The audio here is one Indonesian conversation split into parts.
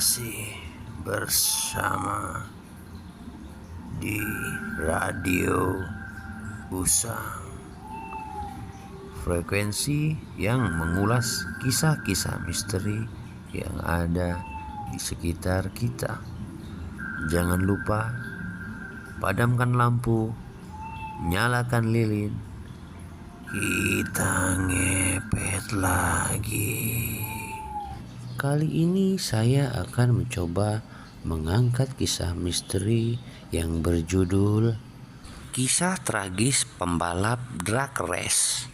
Masih bersama di Radio Usang, frekuensi yang mengulas kisah-kisah misteri yang ada di sekitar kita. Jangan lupa padamkan lampu, nyalakan lilin, kita ngepet lagi. Kali ini saya akan mencoba mengangkat kisah misteri yang berjudul Kisah Tragis Pembalap Drag Race.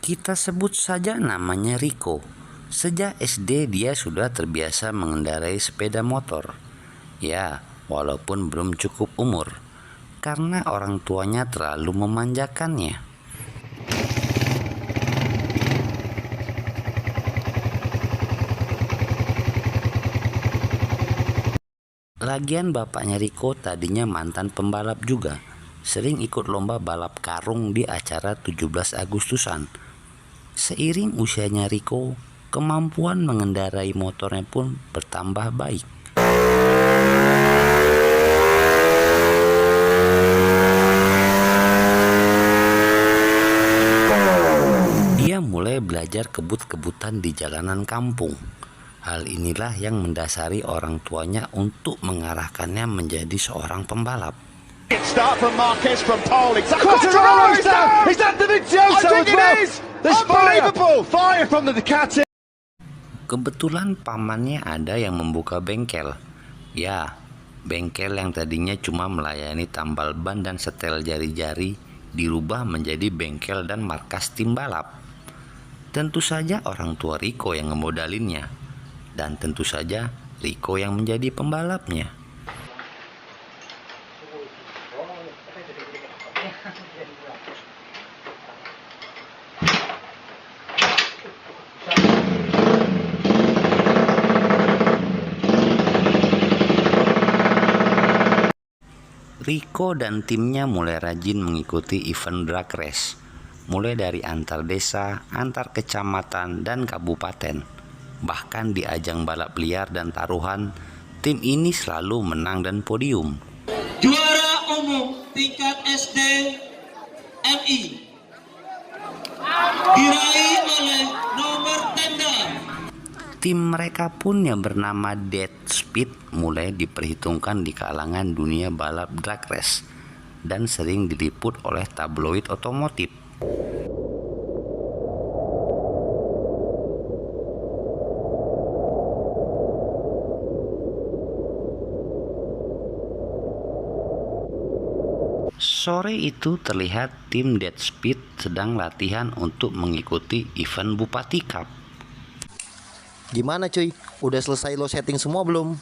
Kita sebut saja namanya Rico. Sejak SD dia sudah terbiasa mengendarai sepeda motor. Ya, walaupun belum cukup umur, karena orang tuanya terlalu memanjakannya. Lagian bapaknya Rico tadinya mantan pembalap juga, sering ikut lomba balap karung di acara 17 Agustusan. Seiring usianya Rico, kemampuan mengendarai motornya pun bertambah baik. Dia mulai belajar kebut-kebutan di jalanan kampung. Hal inilah yang mendasari orang tuanya untuk mengarahkannya menjadi seorang pembalap. Start from Marquez from pole. Quartararo is down. He's at the Vizioso as well. There's unbelievable fire from the Ducati. Kebetulan pamannya ada yang membuka bengkel. Ya, bengkel yang tadinya cuma melayani tambal ban dan setel jari-jari dirubah menjadi bengkel dan markas tim balap. Tentu saja orang tua Rico yang ngemodalinnya, dan tentu saja Rico yang menjadi pembalapnya. Rico dan timnya mulai rajin mengikuti event drag race, mulai dari antar desa, antar kecamatan, dan kabupaten. Bahkan di ajang balap liar dan taruhan, tim ini selalu menang dan podium. Juara umum tingkat SD MI diraih oleh nomor tanda. Tim mereka pun yang bernama Dead Speed mulai diperhitungkan di kalangan dunia balap drag race dan sering diliput oleh tabloid otomotif. Sore itu terlihat tim Dead Speed sedang latihan untuk mengikuti event Bupati Cup. Gimana cuy? Udah selesai lo setting semua belum?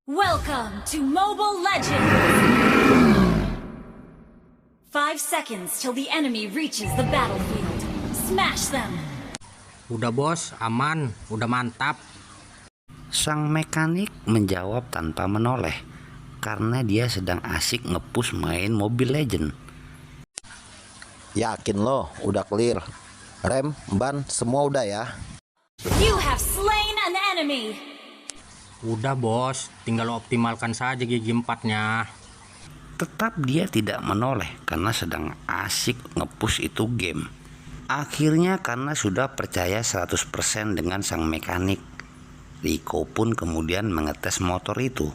Welcome to Mobile Legends! 5 seconds till the enemy reaches the battlefield. Smash them! Udah bos, aman, udah mantap. Sang mekanik menjawab tanpa menoleh, karena dia sedang asik ngepush main Mobile Legend. Yakin lo udah clear? Rem, ban, semua udah ya? You have slain an enemy! Udah bos, tinggal lo optimalkan saja gigi empatnya. Tetap dia tidak menoleh karena sedang asik ngepush itu game. Akhirnya karena sudah percaya 100% dengan sang mekanik, Rico pun kemudian mengetes motor itu.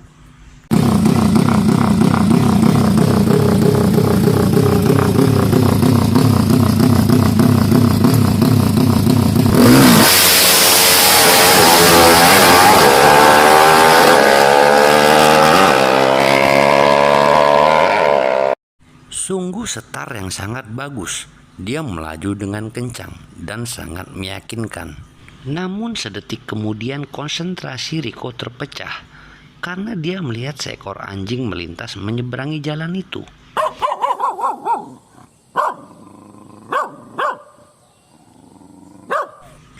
Sungguh setar yang sangat bagus. Dia melaju dengan kencang dan sangat meyakinkan. Namun sedetik kemudian konsentrasi Rico terpecah karena dia melihat seekor anjing melintas menyeberangi jalan itu.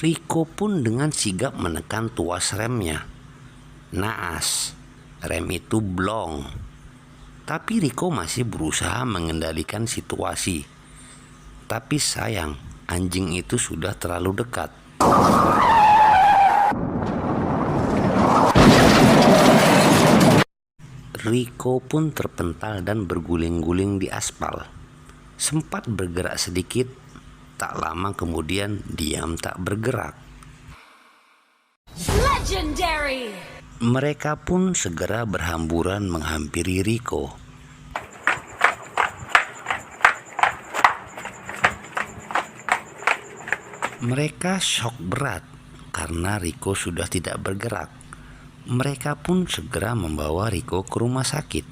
Rico pun dengan sigap menekan tuas remnya. Naas, rem itu blong. Tapi Rico masih berusaha mengendalikan situasi. Tapi sayang, anjing itu sudah terlalu dekat. Rico pun terpental dan berguling-guling di aspal. Sempat bergerak sedikit, tak lama kemudian diam tak bergerak. Legendary! Mereka pun segera berhamburan menghampiri Rico. Mereka shock berat karena Rico sudah tidak bergerak. Mereka pun segera membawa Rico ke rumah sakit.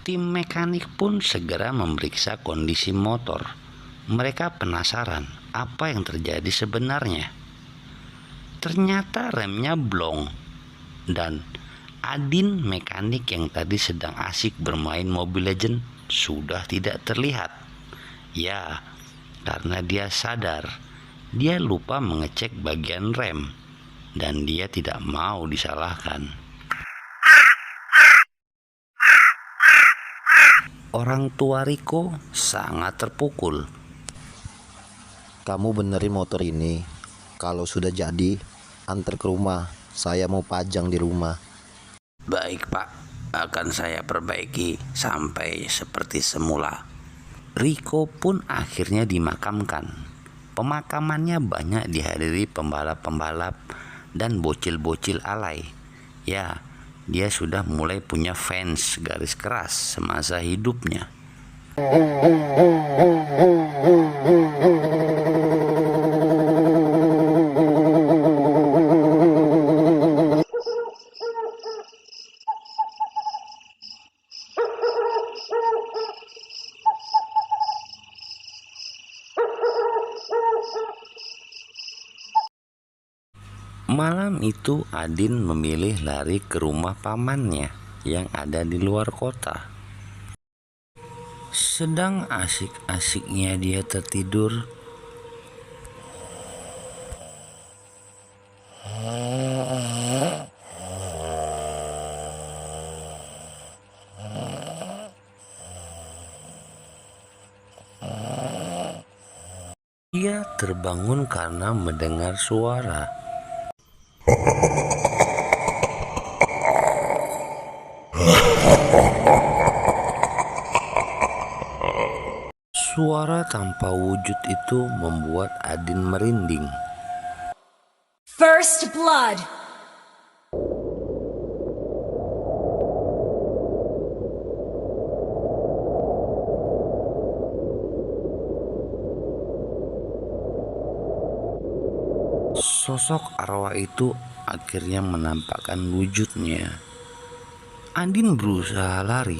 Tim mekanik pun segera memeriksa kondisi motor. Mereka penasaran apa yang terjadi sebenarnya. Ternyata remnya blong dan Adin mekanik yang tadi sedang asik bermain Mobile Legends sudah tidak terlihat. Ya, karena dia sadar dia lupa mengecek bagian rem dan dia tidak mau disalahkan. Orang tua Rico sangat terpukul. Kamu benerin motor ini. Kalau sudah jadi, antar ke rumah. Saya mau pajang di rumah. Baik Pak, akan saya perbaiki sampai seperti semula. Rico pun akhirnya dimakamkan. Pemakamannya banyak dihadiri pembalap-pembalap dan bocil-bocil alay. Ya, dia sudah mulai punya fans garis keras semasa hidupnya. Malam itu Adin memilih lari ke rumah pamannya yang ada di luar kota. Sedang asik-asiknya dia tertidur, dia terbangun karena mendengar suara. Suara tanpa wujud itu membuat Adin merinding. First blood! Sosok arwah itu akhirnya menampakkan wujudnya. Adin berusaha lari,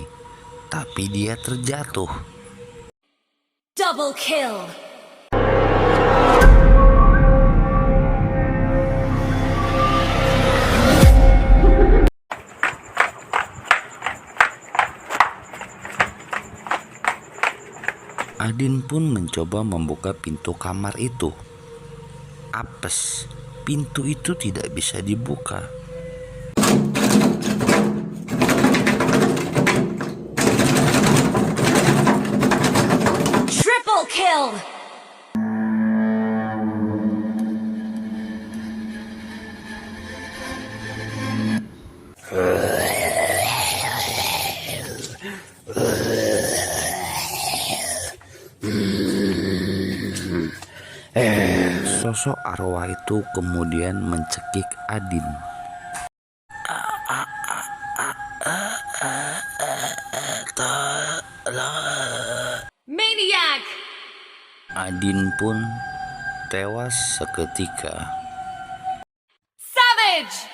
tapi dia terjatuh. Double kill! Adin pun mencoba membuka pintu kamar itu. Apes, pintu itu tidak bisa dibuka. Triple kill! Sosok arwah itu kemudian mencekik Adin. Maniac! Adin pun tewas seketika. Savage!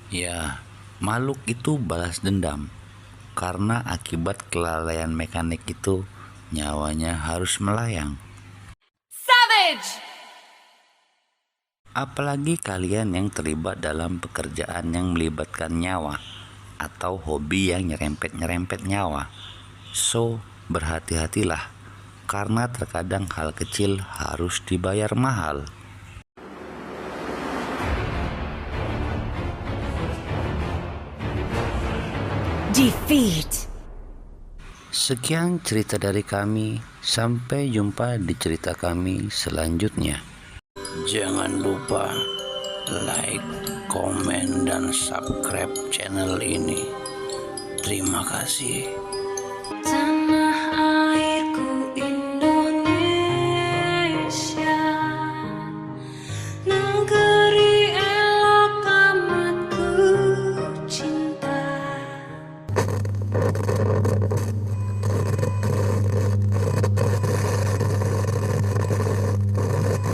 Ya, makhluk itu balas dendam. Karena akibat kelalaian mekanik itu, nyawanya harus melayang. Savage! Apalagi kalian yang terlibat dalam pekerjaan yang melibatkan nyawa. atau hobi yang nyerempet-nyerempet nyawa. So, berhati-hatilah, karena terkadang hal kecil harus dibayar mahal. Defeat. Sekian cerita dari kami, sampai jumpa di cerita kami selanjutnya. Jangan lupa like, komen, dan subscribe channel ini. Terima kasih.